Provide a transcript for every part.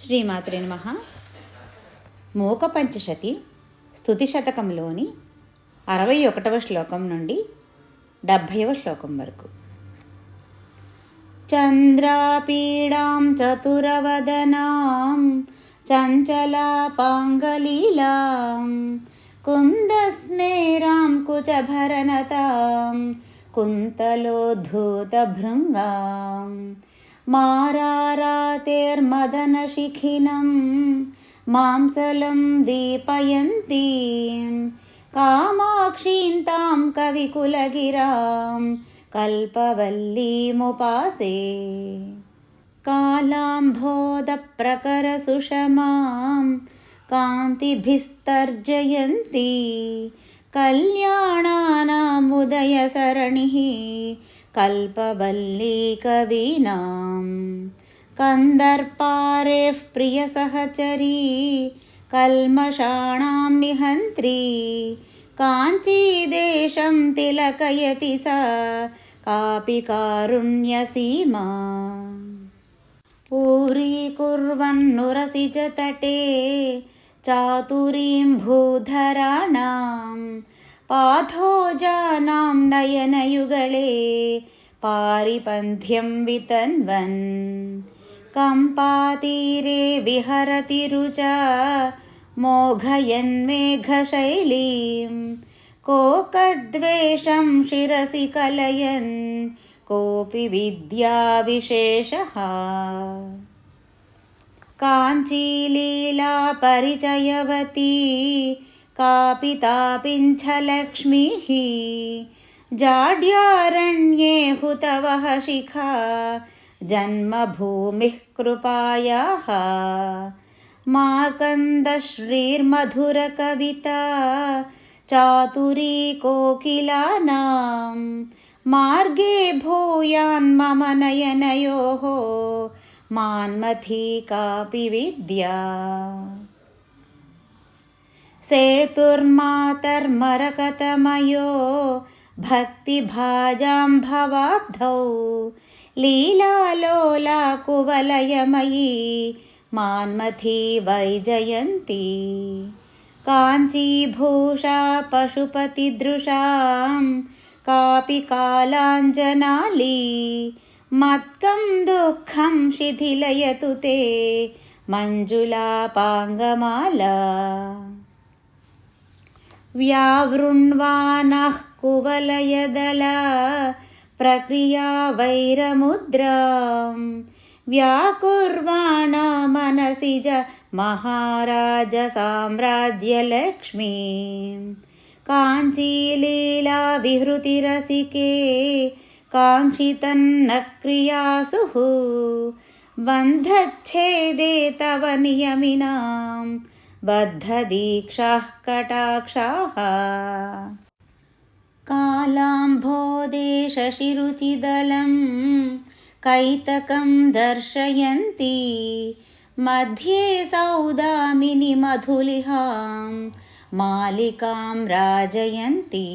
శ్రీమాత్రే నమః. మూక పంచశతి స్తుతి శతకంలోని 61వ శ్లోకం నుండి 70వ శ్లోకం వరకు. చంద్రాపీడాం చతురవదనాం చంచలాపాంగలీలాం కుందస్మేరాం కుచభరనతాం కుంతలోద్ధూతభృంగాం మారారాతేర్మదనశిఖినం మాంసలం దీపయంతీం కామాక్షీం తాం కవికులగిరాం కల్పవల్లీముపాసే. కాలాంబోధప్రకరసుషమాం కాంతిభిస్తర్జయంతి కళ్యాణానాముదయసరణిః కల్పవల్లీ కవీనాం కందర్పారేః ప్రియసహచరీ కల్మషాణాం నిహంత్రీ కాంచీదేశం తిలకయతి సా కాపి కారుణ్యసీమా. పూరీకుర్వన్నురసిజతటే చాతురీం భూధరాణాం పాథోజానాం నయనయుగళే పారిపంథ్యం వితన్వన్ కంపాతీరే విహరతి రుచా మోఘయన్మేఘశైలీం కోకద్వేషం శిరసి కలయన్ కోపి విద్యావిశేషః. కాంచీలీలా పరిచయవతీ కాపి తాపింఛలక్ష్మీః జాడ్యారణ్యే హుతవః శిఖా జన్మభూమిః కృపాయాః. మార్కందశ్రీర్మధురకవితా చాతురీ కోకిలానాం మార్గే భూయాన్మమ నయనయోః మాన్మథీ కాపి విద్యా. సేతుర్మాతర్మరకతమయో భక్తిభాజాంభవాబ్ధౌ లీలాలోలా కువలయమయీ మాన్మథీ వైజయంతి. కాంచీభూషా పశుపతిదృశాం కాపి కాలాంజనాలీ మత్కం దుఃఖం శిథిలయతు తే మంజులాపాంగమాలా. వ్యావృణ్వానః కువలయదళా ప్రక్రియా వైరముద్రాం వ్యాకుర్వాణ మనసిజ మహారాజ సామ్రాజ్యలక్ష్మీం కాంచీలీలా విహృతిరసికే కాంక్షితన్న క్రియాసుః బంధచ్ఛేదే తవ నియమినాం బద్ధదీక్షాః కటాక్షాః. కాలాంబోదేశశిరుచిదళం కైతకం దర్శయంతి మధ్యే సౌదామిని మధులిహాం మాలికాం రాజయంతి.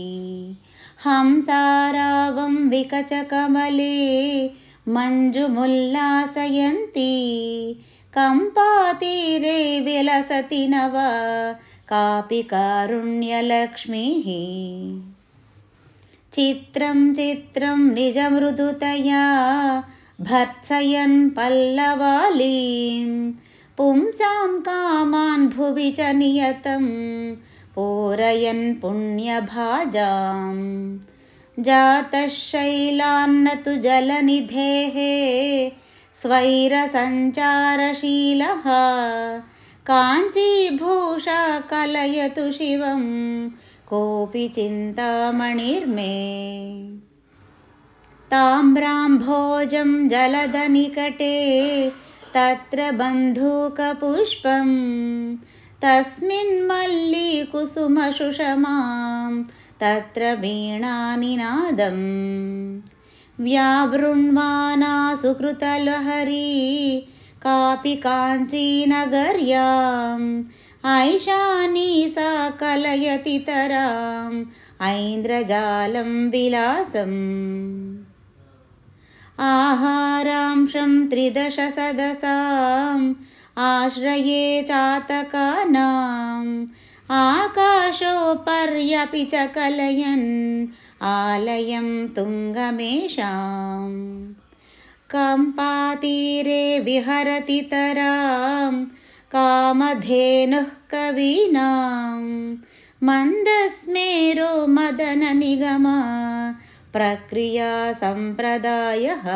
హంసారావం వికచకమలే మంజుముల్లాసయంతి కంపాతీరే విలసతి నవ కాపి కారుణ్యలక్ష్మీః. చిత్రం చిత్రం నిజమృదుతయా భర్త్సయన్ పల్లవాలీం పుంసాం కామాన్ భువి చ నియతం పూరయన్ పుణ్యభాజాం. జాతశైలాన్నతు జలనిధేః స్వైరసంచారశీలః కాంచీభూషా కలయతు శివం కోపి చింతామణిర్మే. తామ్రాంభోజం జలధనికటే తత్ర బంధూకపుష్పం తస్మిన్మల్లీ కుసుమసుషమాం తత్ర వీణానినాదం. వ్యావృణ్వానా సుకృతలహరీ కాపి కాంచీనగర్యాం ఐశానీ సా కలయతి తరాం ఐంద్రజాలం విలాసం. आहारांशं 13 सदसाम् आश्रये चातकानाम् आकाशोपर्यपि च कलयन् आलयं तुङ्गमेषाम् कम्पातीरे विहरति तरां कामधेनुः कवीनां मन्दस्मेरो मदननिगम प्रक्रिया सम्प्रदायः।